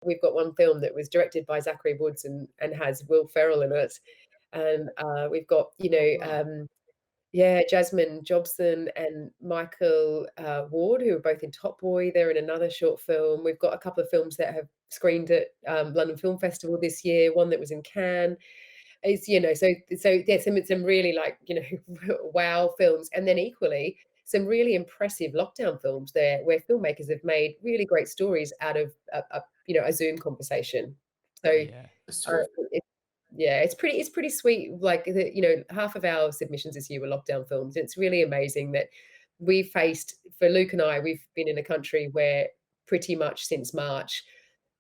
we've got one film that was directed by Zachary Woods and has Will Ferrell in it. And we've got, Oh, wow. yeah, Jasmine Jobson and Michael Ward, who are both in Top Boy. They're in another short film. We've got a couple of films that have screened at London Film Festival this year. One that was in Cannes. It's, so yeah, some really like, wow films, and then equally some really impressive lockdown films there, where filmmakers have made really great stories out of a Zoom conversation. So Yeah. That's uh, terrific. it, yeah, it's pretty sweet. Like half of our submissions this year were lockdown films. It's really amazing that we faced for Luke and I. We've been in a country where pretty much since March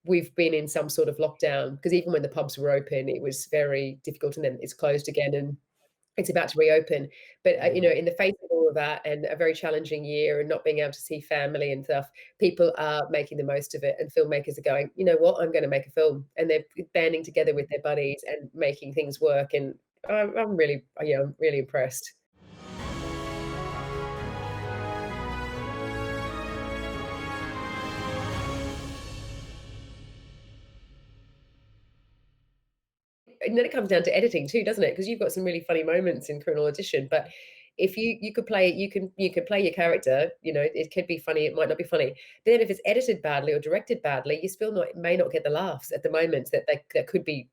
we've been in some sort of lockdown, because even when the pubs were open, it was very difficult, and then it's closed again, and it's about to reopen. But Mm. in the face of all of that, and a very challenging year, and not being able to see family and stuff, people are making the most of it, and filmmakers are going, you know what, I'm going to make a film, and they're banding together with their buddies and making things work. And I'm really, I'm really impressed. And then it comes down to editing too, doesn't it? Because you've got some really funny moments in Criminal Audition, but if you could play, you could play your character, it could be funny, it might not be funny. Then if it's edited badly or directed badly, you still not may not get the laughs at the moment that could be,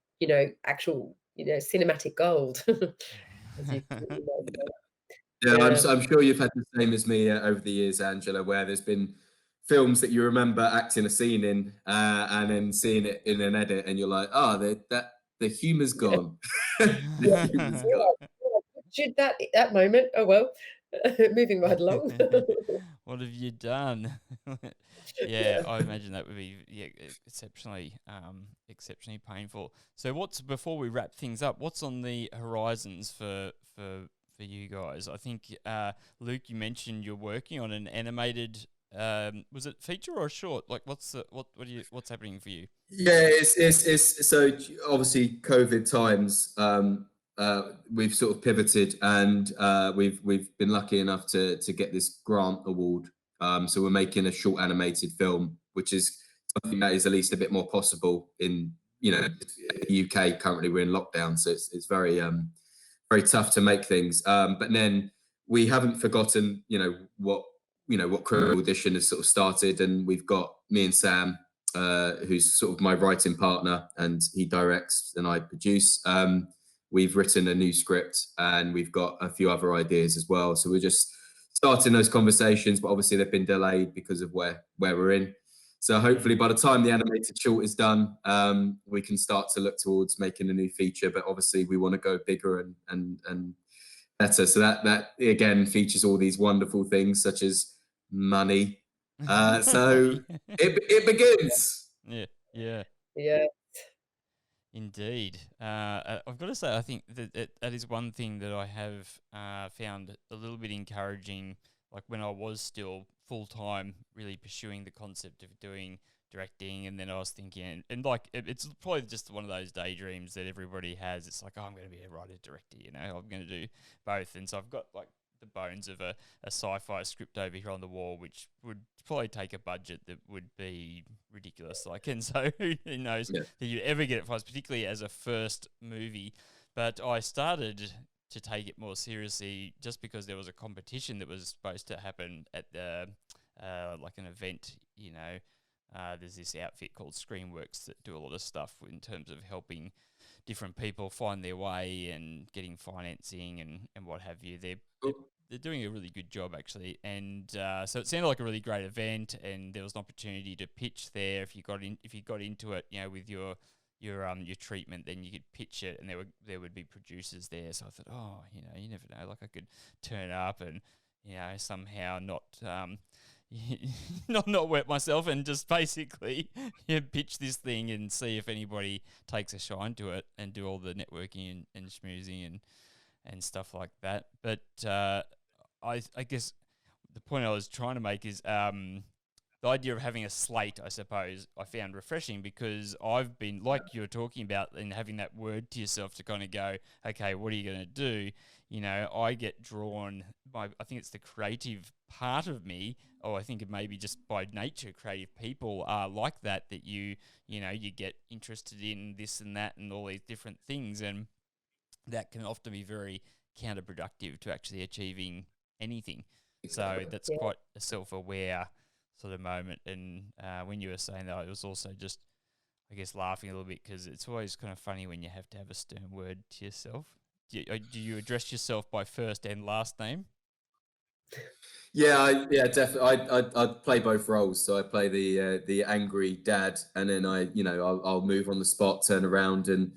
actual, cinematic gold. As you know. Yeah, Yeah. I'm sure you've had the same as me over the years, Angela, where there's been films that you remember acting a scene in, and then seeing it in an edit, and you're like, "Oh, the humor's Yeah. gone. The humor's Yeah. gone." Should that moment, oh well. Moving right along. What have you done? Yeah, Yeah. I imagine that would be, yeah, exceptionally painful. So what's before we wrap things up, what's on the horizons for you guys? I think Luke, you mentioned you're working on an animated, was it feature or a short? Like what's happening for you? Yeah, it's so obviously COVID times. We've sort of pivoted, and we've been lucky enough to get this grant award. So we're making a short animated film, which is something that is at least a bit more possible in the UK. Currently, we're in lockdown, so it's very tough to make things. But then we haven't forgotten, what Criminal Audition has sort of started, and we've got me and Sam, who's sort of my writing partner, and he directs and I produce. We've written a new script, and we've got a few other ideas as well. So we're just starting those conversations, but obviously they've been delayed because of where we're in. So hopefully, Mm. by the time the animated short is done, we can start to look towards making a new feature. But obviously, we want to go bigger and better. So that again features all these wonderful things such as money. So it begins. Yeah, yeah. Yeah. Indeed. I've got to say, I think that is one thing that I have found a little bit encouraging. Like when I was still full time, really pursuing the concept of doing directing, and then I was thinking, and like it's probably just one of those daydreams that everybody has. It's like, oh, I'm going to be a writer director, I'm going to do both. And so I've got like the bones of a sci-fi script over here on the wall, which would probably take a budget that would be ridiculous. Like, and so who knows Yeah. that you'd ever get it for, particularly as a first movie. But I started to take it more seriously just because there was a competition that was supposed to happen at the like an event. There's this outfit called Screenworks that do a lot of stuff in terms of helping different people find their way and getting financing and what have you. They're doing a really good job actually, and so it sounded like a really great event, and there was an opportunity to pitch there if you got into it, with your treatment, then you could pitch it, and there would be producers there. So I thought, oh, you never know, like I could turn up and somehow not not wet myself and just basically pitch this thing and see if anybody takes a shine to it and do all the networking and schmoozing and stuff like that. But I guess the point I was trying to make is the the idea of having a slate, I suppose, I found refreshing, because I've been, like you were talking about, and having that word to yourself to kind of go, okay, what are you going to do? You know, I get drawn by, I think it's the creative part of me, or I think it maybe just by nature, creative people are like that, you know, you get interested in this and that and all these different things. And that can often be very counterproductive to actually achieving anything. So that's Yeah. quite a self-aware sort of moment. And when you were saying that, I was also just, I guess, laughing a little bit, because it's always kind of funny when you have to have a stern word to yourself. Do you address yourself by first and last name? Yeah, definitely. I play both roles. So I play the angry dad, and then I'll move on the spot, turn around, and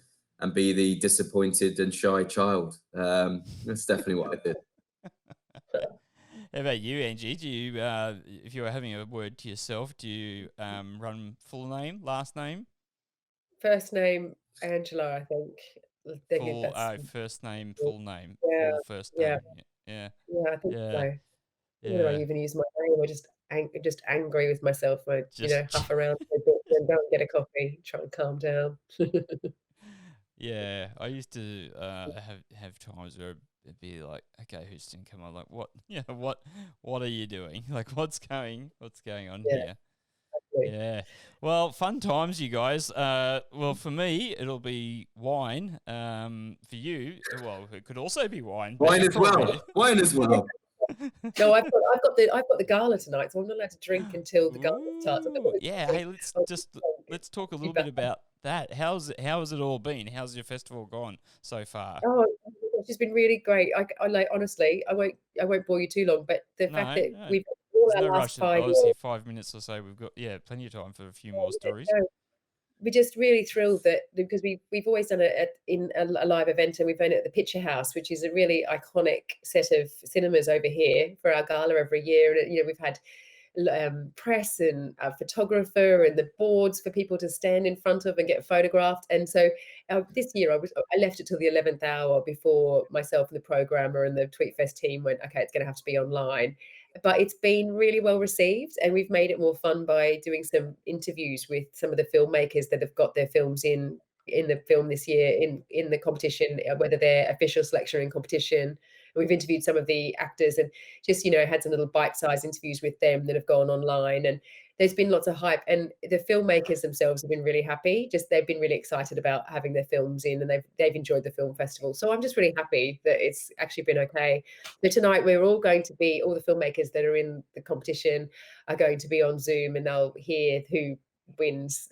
be the disappointed and shy child. That's definitely what I did. How about you, Angie? Do you, if you were having a word to yourself, do you run full name, last name? First name Angela, I think. I think Full that's first name, full name, yeah, full first yeah, name. Yeah, yeah. I think yeah, so. Whether I yeah. even use my name or just angry with myself, I Just huff around for a bit, then go and get a coffee, try and calm down. yeah. I used to have times where it'd be like, okay, Houston, come on, like what? Yeah, what are you doing? Like what's going on Yeah, here? absolutely. Yeah. Well, fun times, you guys. Well, for me, it'll be wine. For you, well, it could also be wine, but Wine you as well. probably. Wine as well. No, I've got the gala tonight, so I'm not allowed to drink until the gala starts. I don't Ooh, want to yeah. drink. Hey, let's I'll just let's talk a be little bit back. about that. How has it all been? How's your festival gone so far? Oh, it's just been really great. I like honestly, I won't bore you too long, but the fact No, that no. we've all There's no our last rush. 5 years. Obviously, 5 minutes or so. We've got, yeah, plenty of time for a few more stories. No, we're just really thrilled that because we've always done it in a live event, and we've done it at the Picture House, which is a really iconic set of cinemas over here for our gala every year. And we've had press and a photographer and the boards for people to stand in front of and get photographed. And so this year I left it till the 11th hour before myself and the programmer and the Tweetfest team went, okay, it's going to have to be online. But it's been really well received, and we've made it more fun by doing some interviews with some of the filmmakers that have got their films in the film this year in the competition, whether they're official selection in competition. We've interviewed some of the actors and just had some little bite-sized interviews with them that have gone online, and there's been lots of hype, and the filmmakers themselves have been really happy. Just they've been really excited about having their films in, and they've enjoyed the film festival. So I'm just really happy that it's actually been okay. So tonight we're all going to be all the filmmakers that are in the competition are going to be on Zoom, and they'll hear who wins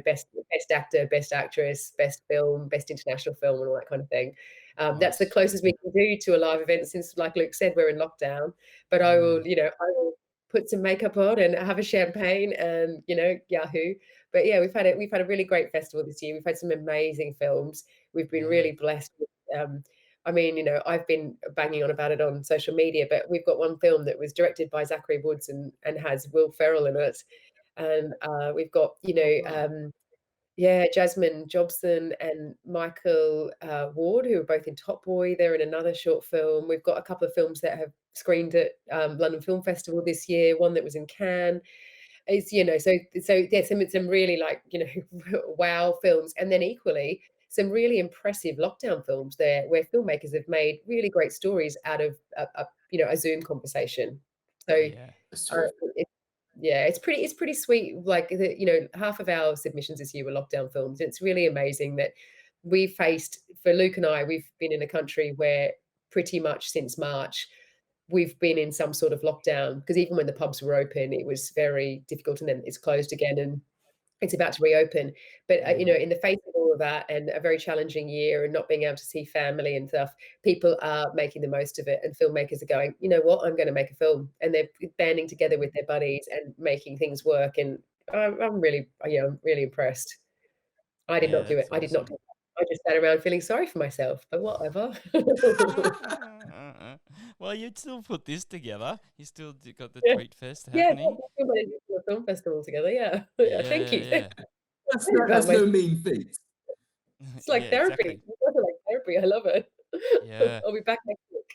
best actor, best actress, best film, best international film, and all that kind of thing. That's the Nice. closest we can do to a live event since, like Luke said, we're in lockdown. But I Yeah. will, I will put some makeup on and have a champagne and, Yahoo. But yeah, we've had a really great festival this year. We've had some amazing films. We've been Yeah. really blessed with, I've been banging on about it on social media, but we've got one film that was directed by Zachary Woods and has Will Ferrell in it. And we've got, Oh, wow. yeah, Jasmine Jobson and Michael Ward, who are both in Top Boy. They're in another short film. We've got a couple of films that have screened at London Film Festival this year. One that was in Cannes. So yeah, some really wow films, and then equally some really impressive lockdown films there, where filmmakers have made really great stories out of a Zoom conversation. So Yeah. That's uh, terrific. it, yeah, it's pretty sweet. Like half of our submissions this year were lockdown films. It's really amazing that we faced for Luke and I. We've been in a country where pretty much since March we've been in some sort of lockdown, because even when the pubs were open, it was very difficult, and then it's closed again, and it's about to reopen. But Mm. in the face of all of that and a very challenging year and not being able to see family and stuff, people are making the most of it, and filmmakers are going, you know what, I'm going to make a film, and they're banding together with their buddies and making things work. And I'm really, I'm really impressed. I did Yeah, not do it. that's I did not awesome. do it. I just sat around feeling sorry for myself, but whatever. Well, you'd still put this together. You still got the Yeah. Tweet Fest Yeah, happening. we went to a film festival together, yeah. Yeah, thank Yeah, you. Thank yeah, you about That's my no mean feat. it's yeah, like therapy. exactly. It's also like therapy, I love it. Yeah, I'll be back next week.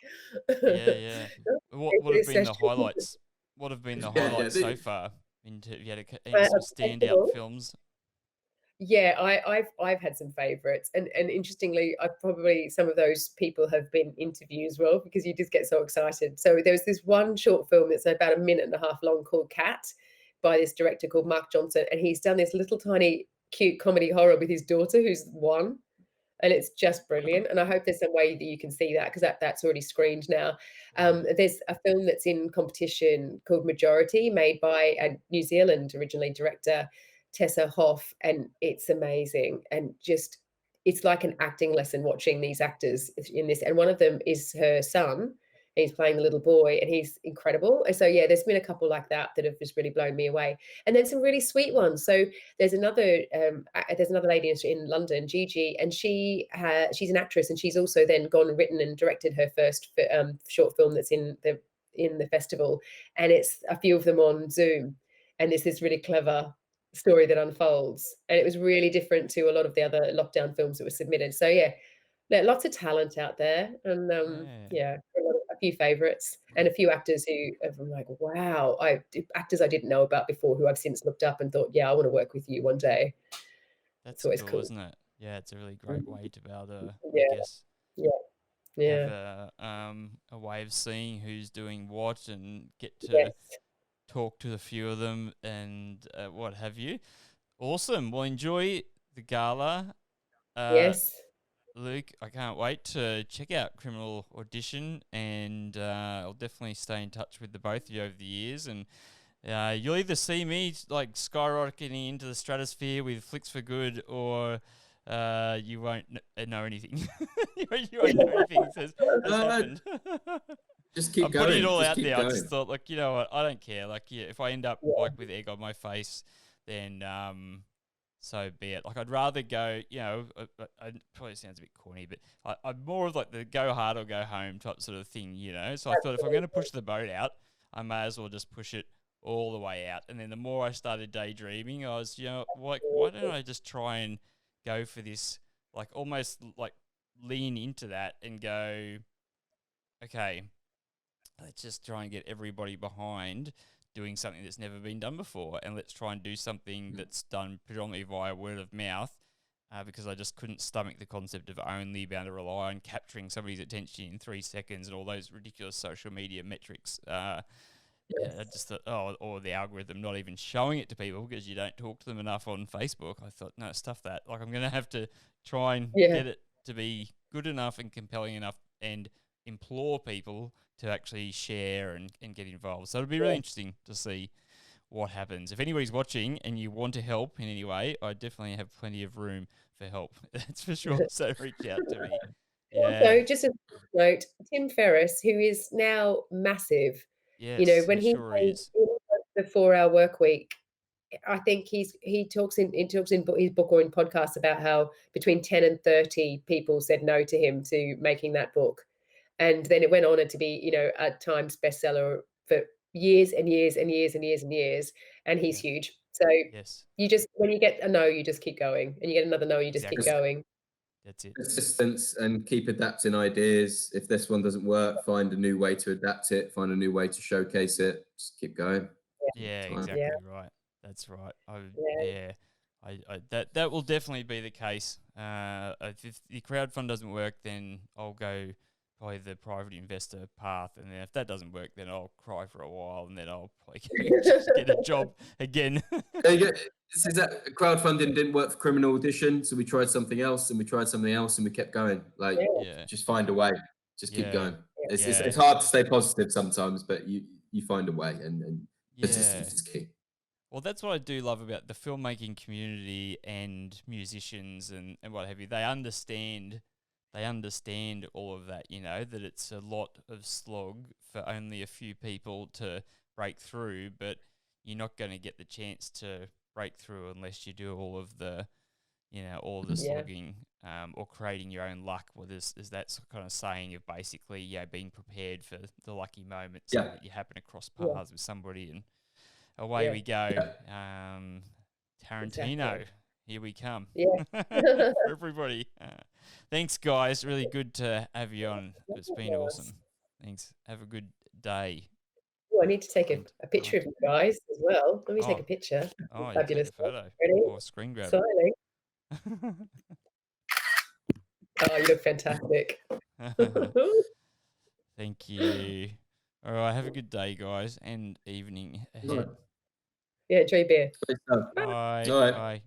yeah, yeah. What Thanks what for have this been the session. highlights? What have been the Yeah, highlights so far? Have you had any sort of standout Festival. films? Yeah, I've had some favorites, and interestingly, I probably some of those people have been interviewed as well because you just get so excited. So there was this one short film that's about a minute and a half long called Cat by this director called Mark Johnson, and he's done this little tiny cute comedy horror with his daughter who's one, and it's just brilliant. And I hope there's some way that you can see that because that's already screened now. Yeah. There's a film that's in competition called Majority, made by a New Zealand originally director Tessa Hoff, and it's amazing. And just it's like an acting lesson watching these actors in this. And one of them is her son. He's playing the little boy, and he's incredible. And so yeah, there's been a couple like that that have just really blown me away. And then some really sweet ones. So there's another lady in London, Gigi, and she's an actress, and she's also then gone and written and directed her first short film that's in the festival, and it's a few of them on Zoom, and it's this really clever story that unfolds, and it was really different to a lot of the other lockdown films that were submitted. So yeah, lots of talent out there, and Yeah. yeah, a few favorites and a few actors who I'm like, wow, actors I didn't know about before who I've since looked up and thought, yeah, I want to work with you one day. It's That's always cool, cool. isn't it? Yeah, it's a really great Mhm. way to be able to, I Yeah, guess, yeah, have yeah, a way of seeing who's doing what and get to yes, talk to a few of them and what have you. Awesome. Well, enjoy the gala. Uh, yes, Luke, I can't wait to check out Criminal Audition, and I'll definitely stay in touch with the both of you over the years. And you'll either see me like skyrocketing into the stratosphere with Flicks for Good, or you won't know anything. You won't know anything has No, happened. just keep I'm putting it going. all Just out keep there. I just going. thought, like, you know what? I don't care. Like, yeah, if I end up yeah, like with egg on my face, then so be it. Like, I'd rather go. It probably sounds a bit corny, but I'm more of like the go hard or go home type sort of thing. So I thought if I'm going to push the boat out, I may as well just push it all the way out. And then the more I started daydreaming, I was, why don't I just try and go for this, like, almost like lean into that and go, okay, let's just try and get everybody behind doing something that's never been done before, and let's try and do something that's done predominantly via word of mouth, because I just couldn't stomach the concept of only being able to rely on capturing somebody's attention in 3 seconds and all those ridiculous social media metrics. I yes, just thought, or the algorithm not even showing it to people because you don't talk to them enough on Facebook. I thought, no, stuff that. Like, I'm going to have to try and yeah, get it to be good enough and compelling enough and implore people to actually share and get involved. So it'll be really yeah. interesting to see what happens. If anybody's watching and you want to help in any way, I definitely have plenty of room for help. That's for sure. So reach out to me. Yeah. Also, just a note, Tim Ferriss, who is now massive, Yes, when he sure is. he does the 4-hour work week, I think he talks in his book or in podcasts about how between 10 and 30 people said no to him to making that book. And then it went on to be, a Times bestseller for years and years and years and years and years, and he's Yeah. huge. So Yes. you just when you get a no, you just keep going, and you get another no, you just keep Exactly. Just going. That's it. persistence and keep adapting ideas. If this one doesn't work, find a new way to adapt it. Find a new way to showcase it. Just keep going. Yeah, Time. Yeah, exactly right. That's right. yeah, Yeah, that will definitely be the case. If the crowdfund doesn't work, then I'll go probably the private investor path, and then if that doesn't work, then I'll cry for a while, and then I'll probably just get a job again. There you go. This is that crowdfunding didn't work for Criminal Audition, so we tried something else, and we tried something else, and we kept going. Like, yeah, Yeah, just find a way. Just keep yeah, going. It's yeah, hard to stay positive sometimes, but you find a way, and yeah. persistence is key. Well, that's what I do love about the filmmaking community and musicians and what have you. They understand all of that, that it's a lot of slog for only a few people to break through, but you're not going to get the chance to break through unless you do all of the yeah, slogging, or creating your own luck. Well, there's that kind of saying of basically, being prepared for the lucky moment so Yeah, that you happen to cross yeah, paths with somebody and away yeah, we go. yeah. Tarantino, exactly. here we come Yeah. for everybody. Thanks, guys. Really good to have you on. It's been Yes. awesome. Thanks. Have a good day. Oh, I need to take And a picture of you guys as well. Let me take oh, a picture. oh, you take Fabulous. a photo Ready? or screen grab. Smiling. Oh, you look fantastic. Thank you. All right, have a good day, guys, and evening All ahead. right. Yeah, enjoy your beer. Great stuff. Bye. All right. Bye.